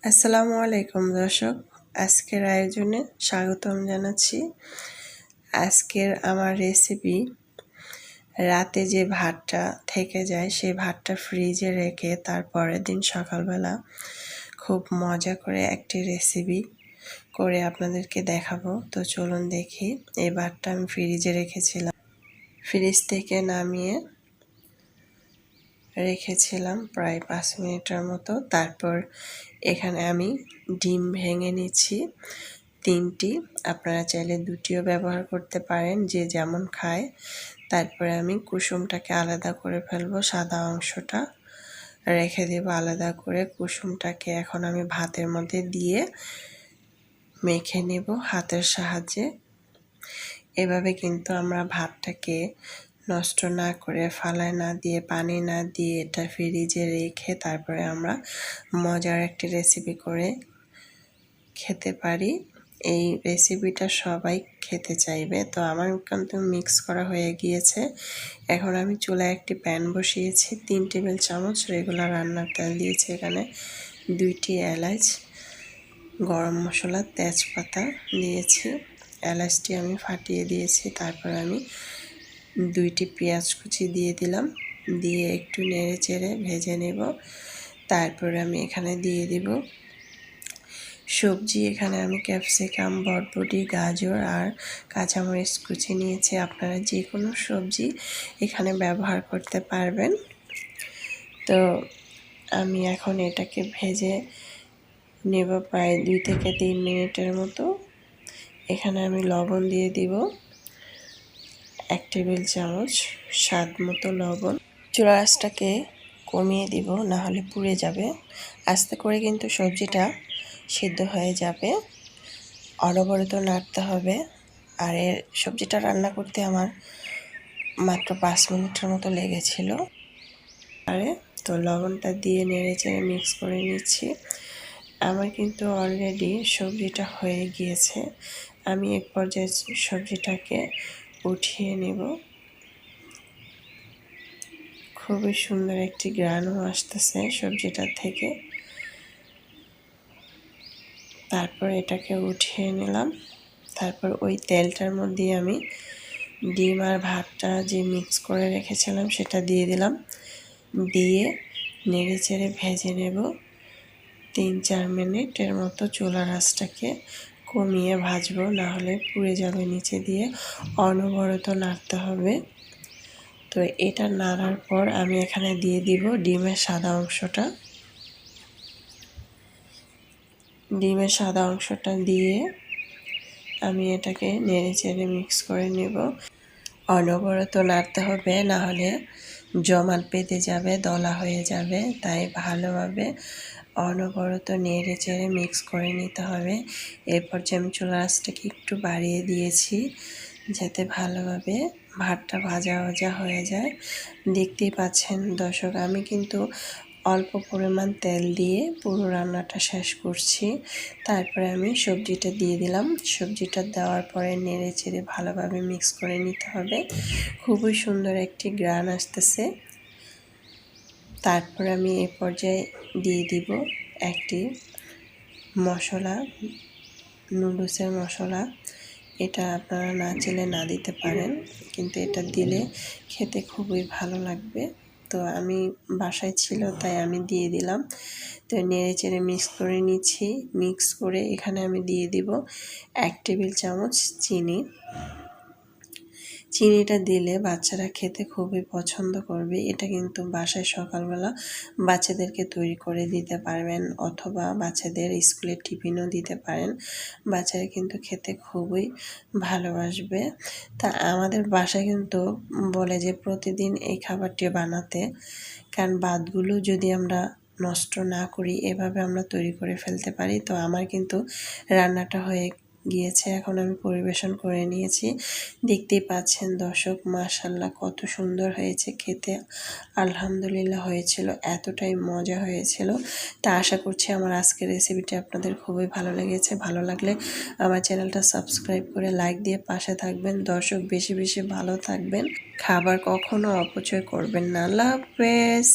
আসসালামু আলাইকুম দর্শক, আজকের আয়োজনে স্বাগতম জানাচ্ছি। আজকের আমার রেসিপি, রাতে যে ভাতটা থেকে যায় সেই ভাতটা ফ্রিজে রেখে তারপরের দিন সকালবেলা খুব মজা করে একটি রেসিপি করে আপনাদেরকে দেখাবো। তো চলুন দেখি। এই ভাতটা আমি ফ্রিজে রেখেছিলাম, ফ্রিজ থেকে নামিয়ে রেখেছিলাম প্রায় 5 মিনিটের মতো। তারপর এখানে আমি ডিম ভেঙে নিচ্ছি 3টি, আপনারা চাইলে 2টিও ব্যবহার করতে পারেন, যে যেমন খায়। তারপরে আমি কুসুমটাকে আলাদা করে ফেলবো, সাদা অংশটা রেখে দেব আলাদা করে। কুসুমটাকে এখন আমি ভাতের মধ্যে দিয়ে মেখে নেব হাতের সাহায্যে। এভাবে কিন্তু আমরা ভাতটাকে নষ্ট না করে, ফালায় না দিয়ে, পানি না দিয়ে এটা ফ্রিজে রেখে তারপরে আমরা মজার একটি রেসিপি করে খেতে পারি। এই রেসিপিটা সবাই খেতে চাইবে। তো আমার কিন্তু মিক্স করা হয়ে গিয়েছে। এখন আমি চুলায় একটি প্যান বসিয়েছি, 3 টেবিল চামচ রেগুলার রান্নার তেল দিয়েছি, এখানে 2টি এলাচ, গরম মশলা, তেজপাতা দিয়েছি। এলাচটি আমি ফাটিয়ে দিয়েছি। তারপর আমি 2টি পেঁয়াজ কুচি দিয়ে দিলাম, দিয়ে একটু নেড়ে চেড়ে ভেজে নেব। তারপরে আমি এখানে দিয়ে দিব সবজি। এখানে আমি ক্যাপসিকাম, বরবটি, গাজর আর কাঁচামরিচ কুচি নিয়েছি। আপনারা যে কোনো সবজি এখানে ব্যবহার করতে পারবেন। তো আমি এখন এটাকে ভেজে নেব প্রায় 2 থেকে 3 মিনিটের মতো। এখানে আমি লবণ দিয়ে দিব 1 টেবিল চামচ, স্বাদ মতো লবণ। চুলার আঁচটাকে কমিয়ে দিব, না হলে পুড়ে যাবে। আস্তে করে কিন্তু সবজিটা সিদ্ধ হয়ে যাবে, অনবরত নাড়তে হবে। আর এর সবজিটা রান্না করতে আমার মাত্র 5 মিনিটের মতো লেগেছিল। তো লবণটা দিয়ে নেড়ে চেড়ে মিক্স করে নিচ্ছি। আমার কিন্তু অলরেডি সবজিটা হয়ে গিয়েছে। আমি এক পর্যায়ে সবজিটাকে উঠিয়ে নেব। খুবই সুন্দর একটি ঘ্রাণও আসতেছে সবজিটার থেকে। তারপর এটাকে উঠিয়ে নিলাম। তারপর ওই তেলটার মধ্যে আমি ডিম আর ভাতটা যে মিক্স করে রেখেছিলাম সেটা দিয়ে দিলাম, দিয়ে নেড়ে চেড়ে ভেজে নেব 3-4 মিনিটের মতো। চুলার আঁচটাকে কমিয়ে ভাজবো, না হলে পুড়ে যাবে নিচে দিয়ে। অনবরত নাড়তে হবে। তো এটা নাড়ার পর আমি এখানে দিয়ে দিব ডিমের সাদা অংশটা। ডিমের সাদা অংশটা দিয়ে আমি এটাকে নেড়ে চেড়ে মিক্স করে নেব। অনবরত নাড়তে হবে, না হলে জমাট বেঁধে যাবে, দলা হয়ে যাবে। তাই ভালোভাবে অনবরত নেড়ে চেড়ে মিক্স করে নিতে হবে। এরপর যে আমি চুলার আঁচটাকে একটু বাড়িয়ে দিয়েছি, যাতে ভালোভাবে ভাতটা ভাজা ভাজা হয়ে যায়। দেখতেই পাচ্ছেন দর্শক, আমি কিন্তু অল্প পরিমাণ তেল দিয়ে পুরো রান্নাটা শেষ করছি। তারপরে আমি সবজিটা দিয়ে দিলাম। সবজিটা দেওয়ার পরে নেড়ে চেড়ে ভালোভাবে মিক্স করে নিতে হবে। খুবই সুন্দর একটি ঘ্রাণ আসতেছে। তারপর আমি এই পর্যায়ে দিয়ে দিব একটি মশলা, নুডলসের মশলা। এটা আপনারা না চাইলে না দিতে পারেন, কিন্তু এটা দিলে খেতে খুবই ভালো লাগবে। তো আমি বাসায় ছিল তাই আমি দিয়ে দিলাম। তো নেড়ে চেড়ে মিক্স করে নিচ্ছি। মিক্স করে এখানে আমি দিয়ে দিব 1 টেবিল চামচ চিনি। চিনিটা দিলে বাচ্চারা খেতে খুবই পছন্দ করবে। এটা কিন্তু বাসায় সকালবেলা বাচ্চাদেরকে তৈরি করে দিতে পারবেন, অথবা বাচ্চাদের স্কুলের টিফিনও দিতে পারেন। বাচ্চারা কিন্তু খেতে খুবই ভালোবাসবে। তা আমাদের বাসায় কিন্তু বলে যে প্রতিদিন এই খাবারটি বানাতে, কারণ ভাতগুলো যদি আমরা নষ্ট না করি এভাবে আমরা তৈরি করে ফেলতে পারি। তো আমার কিন্তু রান্নাটা হয়ে গিয়েছে, এখন আমি পরিবেশন করে নিয়েছি। দেখতেই পাচ্ছেন দর্শক, মাশাআল্লাহ কত সুন্দর হয়েছে খেতে। আলহামদুলিল্লাহ হয়েছিল, এতটাই মজা হয়েছিল। তা আশা করছি আমার আজকের রেসিপিটি আপনাদের খুবই ভালো লেগেছে। ভালো লাগলে আমার চ্যানেলটা সাবস্ক্রাইব করে লাইক দিয়ে পাশে থাকবেন। দর্শক বেশি বেশি ভালো থাকবেন, খাবার কখনো অপচয় করবেন না। আল্লাহ হাফেজ।